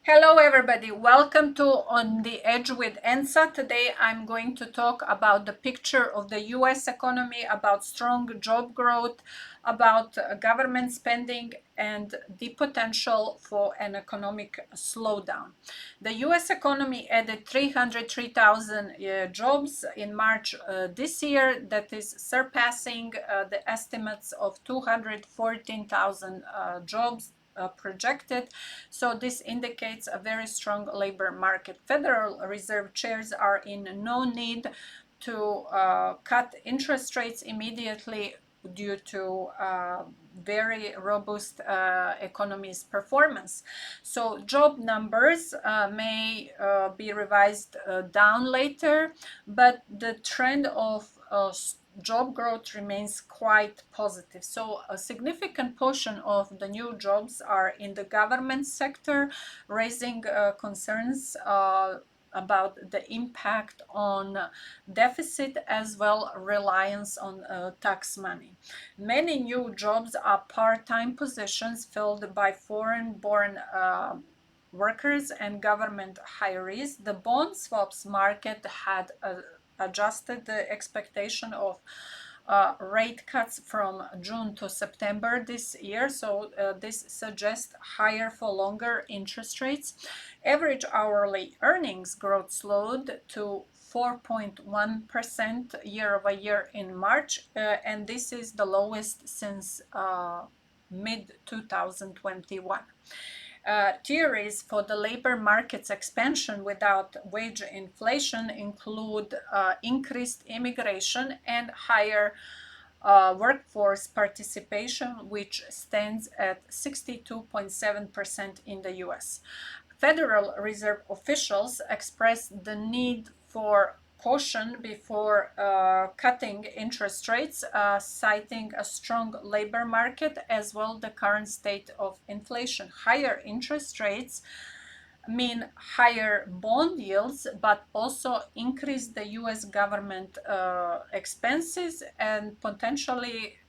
Hello everybody, welcome to On the Edge with Enza. Today I'm going to talk about the picture of the US economy, about strong job growth, about government spending and the potential for an economic slowdown. The US economy added 303,000 jobs in March this year, that is surpassing the estimates of 214,000 jobs projected. So this indicates a very strong labor market. Federal Reserve chairs are in no need to cut interest rates immediately due to very robust economy's performance. So job numbers may be revised down later, but the trend of job growth remains quite positive. So a significant portion of the new jobs are in the government sector, raising concerns about the impact on deficit as well reliance on tax money. Many new jobs are part-time positions filled by foreign-born workers and government hirees. The bond swaps market had adjusted the expectation of rate cuts from June to September this year, so this suggests higher for longer interest rates. Average hourly earnings growth slowed to 4.1% year over year in March, and this is the lowest since mid 2021. Theories for the labor market's expansion without wage inflation include increased immigration and higher workforce participation, which stands at 62.7% in the US. Federal Reserve officials expressed the need for caution before cutting interest rates, citing a strong labor market as well the current state of inflation. Higher interest rates mean higher bond yields, but also increase the US government expenses and potentially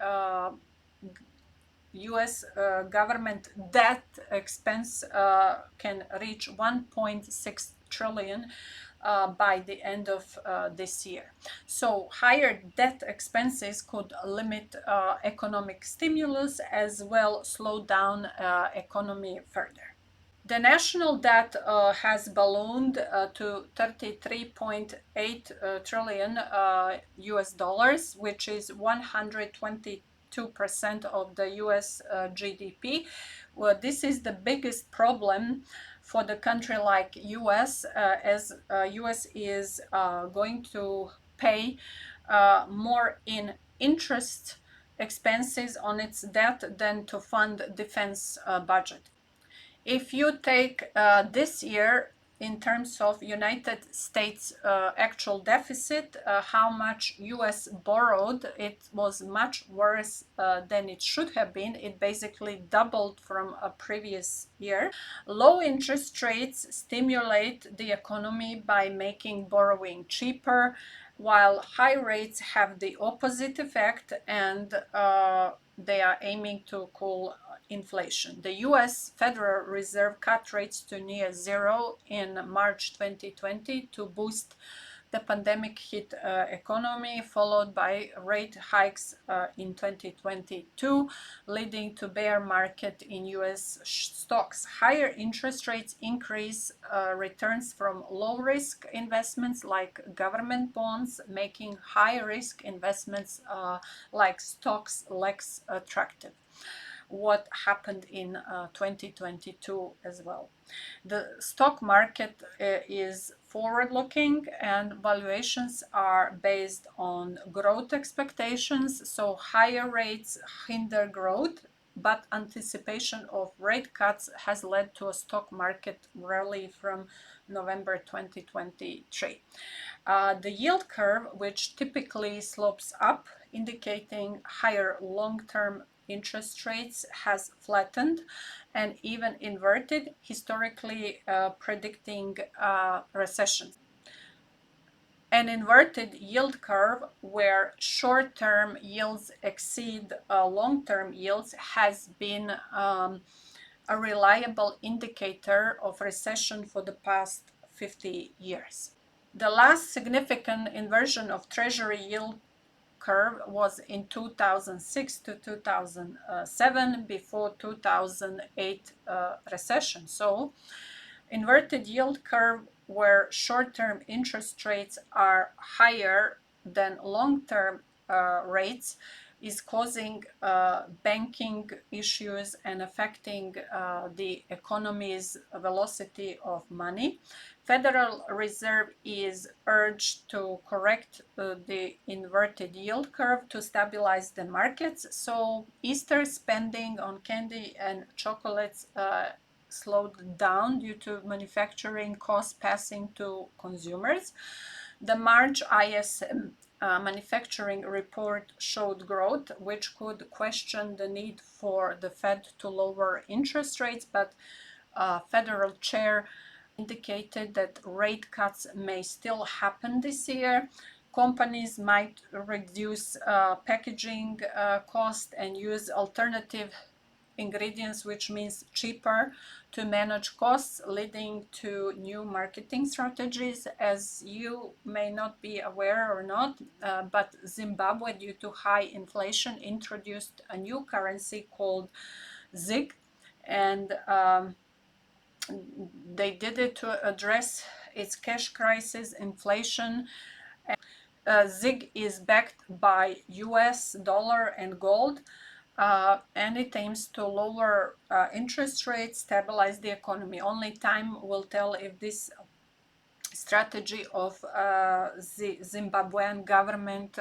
US government debt expense can reach 1.6 trillion by the end of this year. So higher debt expenses could limit economic stimulus as well slow down economy further. The national debt has ballooned to 33.8 trillion US dollars, which is 122% of the US GDP. Well, this is the biggest problem for the country like US, as US is going to pay more in interest expenses on its debt than to fund defense budget. If you take this year in terms of United States actual deficit, how much US borrowed, it was much worse than it should have been. It basically doubled from a previous year. Low interest rates stimulate the economy by making borrowing cheaper, while high rates have the opposite effect, and they are aiming to cool inflation. The US Federal Reserve cut rates to near zero in March 2020 to boost the pandemic hit economy, followed by rate hikes in 2022, leading to bear market in US stocks. Higher interest rates increase returns from low risk investments like government bonds, making high risk investments like stocks less attractive. What happened in 2022 as well. The stock market is forward-looking and valuations are based on growth expectations, so higher rates hinder growth, but anticipation of rate cuts has led to a stock market rally from November 2023. The yield curve, which typically slopes up, indicating higher long-term interest rates, has flattened and even inverted, historically predicting recession. An inverted yield curve where short-term yields exceed long-term yields has been a reliable indicator of recession for the past 50 years. The last significant inversion of Treasury yield curve was in 2006 to 2007, before 2008 recession. So inverted yield curve, where short-term interest rates are higher than long-term rates, is causing banking issues and affecting the economy's velocity of money. Federal Reserve is urged to correct the inverted yield curve to stabilize the markets. So Easter spending on candy and chocolates slowed down due to manufacturing costs passing to consumers. The March ISM manufacturing report showed growth, which could question the need for the Fed to lower interest rates, but Federal Chair indicated that rate cuts may still happen this year. Companies might reduce packaging cost and use alternative ingredients, which means cheaper, to manage costs, leading to new marketing strategies. As you may not be aware or not, but Zimbabwe, due to high inflation, introduced a new currency called ZiG, and they did it to address its cash crisis, inflation. ZiG is backed by US dollar and gold, and it aims to lower interest rates, stabilize the economy. Only time will tell if this strategy of the Zimbabwean government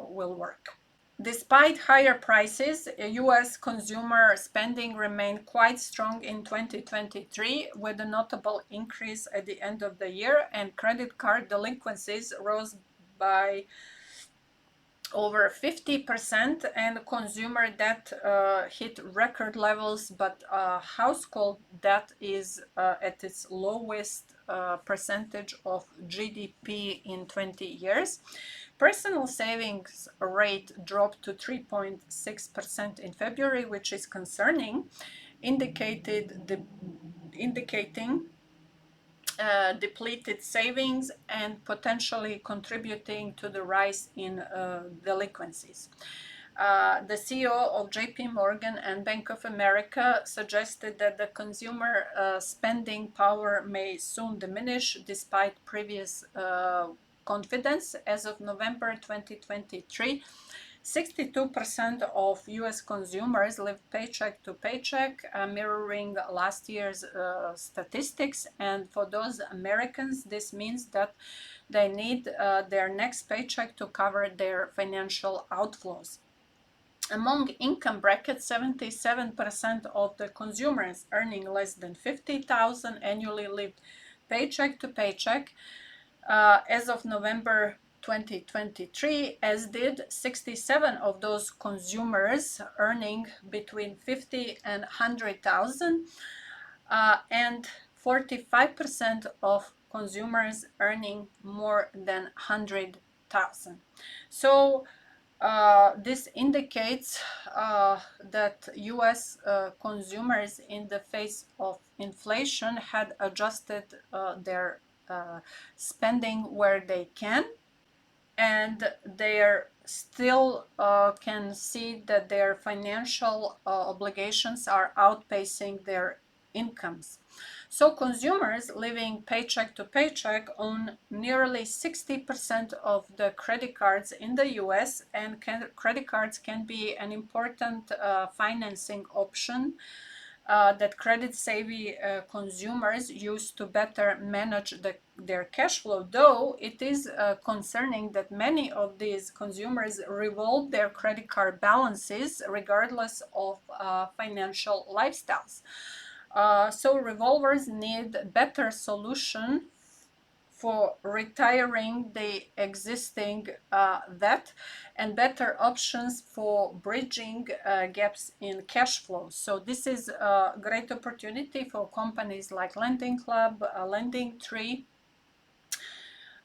will work. Despite higher prices, US consumer spending remained quite strong in 2023, with a notable increase at the end of the year, and credit card delinquencies rose by over 50%, and consumer debt hit record levels, but household debt is at its lowest percentage of GDP in 20 years. Personal savings rate dropped to 3.6% in February, which is concerning, indicating depleted savings and potentially contributing to the rise in delinquencies. The CEO of JP Morgan and Bank of America suggested that the consumer spending power may soon diminish despite previous confidence. As of November 2023, 62% of US consumers live paycheck to paycheck, mirroring last year's statistics. And for those Americans, this means that they need their next paycheck to cover their financial outflows. Among income brackets, 77% of the consumers earning less than $50,000 annually lived paycheck to paycheck as of November 2023, as did 67 of those consumers earning between 50 and 100,000, and 45% of consumers earning more than 100,000. So this indicates that US consumers, in the face of inflation, had adjusted their spending where they can, and they still can see that their financial obligations are outpacing their incomes. So consumers living paycheck to paycheck own nearly 60% of the credit cards in the US, and credit cards can be an important financing option that credit-savvy consumers use to better manage their cash flow, though it is concerning that many of these consumers revolve their credit card balances regardless of financial lifestyles. So revolvers need better solution for retiring the existing debt, and better options for bridging gaps in cash flow. So this is a great opportunity for companies like Lending Club, Lending Tree,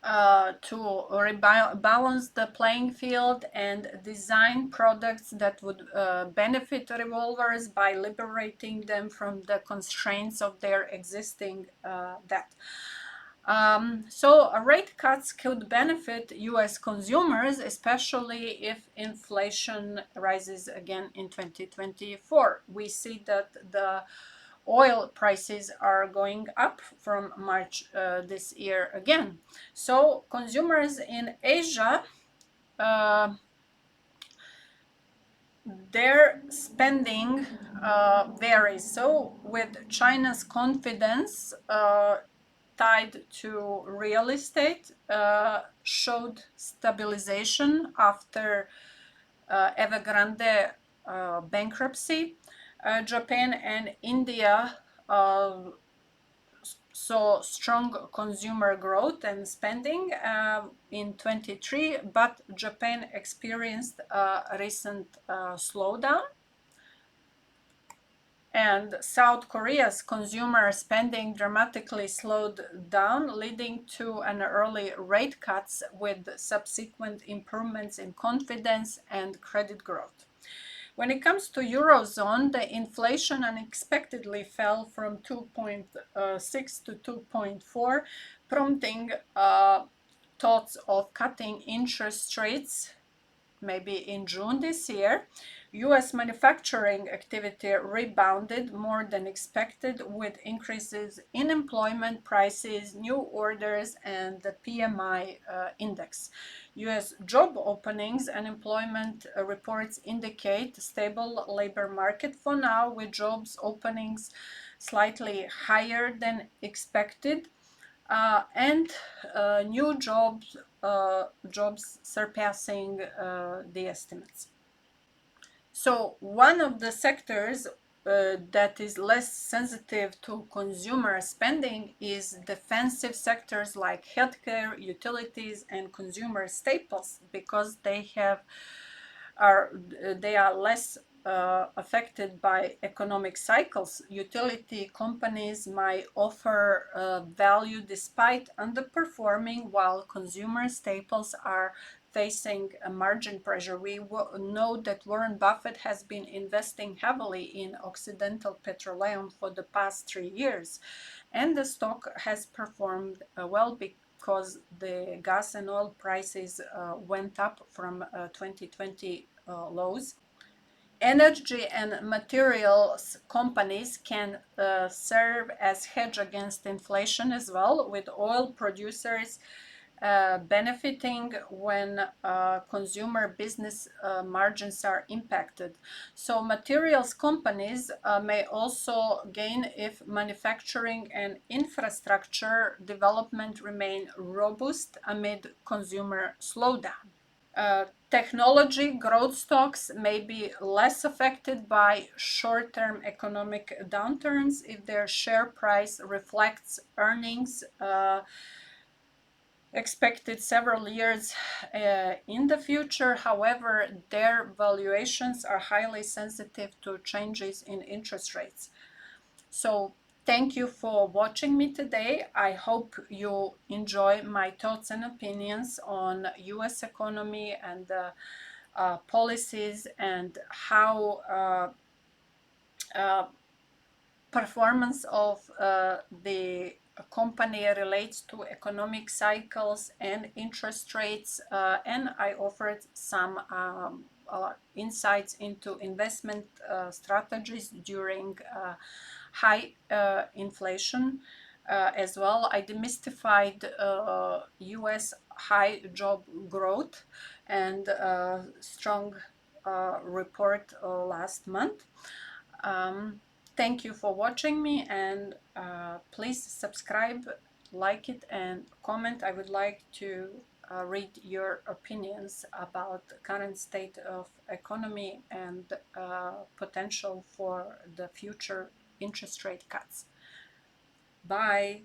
to rebalance the playing field and design products that would benefit revolvers by liberating them from the constraints of their existing debt. So rate cuts could benefit US consumers, especially if inflation rises again in 2024. We see that the oil prices are going up from March this year again. So consumers in Asia, their spending varies. So with China's confidence tied to real estate showed stabilization after Evergrande bankruptcy. Japan and India saw strong consumer growth and spending in 23, but Japan experienced a recent slowdown. And South Korea's consumer spending dramatically slowed down, leading to an early rate cuts with subsequent improvements in confidence and credit growth. When it comes to Eurozone, the inflation unexpectedly fell from 2.6 to 2.4, prompting thoughts of cutting interest rates maybe in June this year. US manufacturing activity rebounded more than expected with increases in employment prices, new orders, and the PMI index. US job openings and employment reports indicate a stable labor market for now, with jobs openings slightly higher than expected. And new jobs surpassing the estimates. So one of the sectors that is less sensitive to consumer spending is defensive sectors like healthcare, utilities, and consumer staples, because they are less affected by economic cycles. Utility companies might offer value despite underperforming, while consumer staples are facing a margin pressure. We know that Warren Buffett has been investing heavily in Occidental Petroleum for the past 3 years, and the stock has performed well because the gas and oil prices went up from 2020 lows. Energy and materials companies can serve as hedge against inflation as well, with oil producers benefiting when consumer business margins are impacted. So materials companies may also gain if manufacturing and infrastructure development remain robust amid consumer slowdown. Technology growth stocks may be less affected by short-term economic downturns if their share price reflects earnings expected several years in the future. However, their valuations are highly sensitive to changes in interest rates. So thank you for watching me today. I hope you enjoy my thoughts and opinions on US economy and policies, and how performance of the company relates to economic cycles and interest rates, and I offered some insights into investment strategies during high inflation. As well, I demystified US high job growth and strong report last month. Thank you for watching me, and please subscribe, like it, and comment. I would like to read your opinions about the current state of economy and potential for the future interest rate cuts. Bye.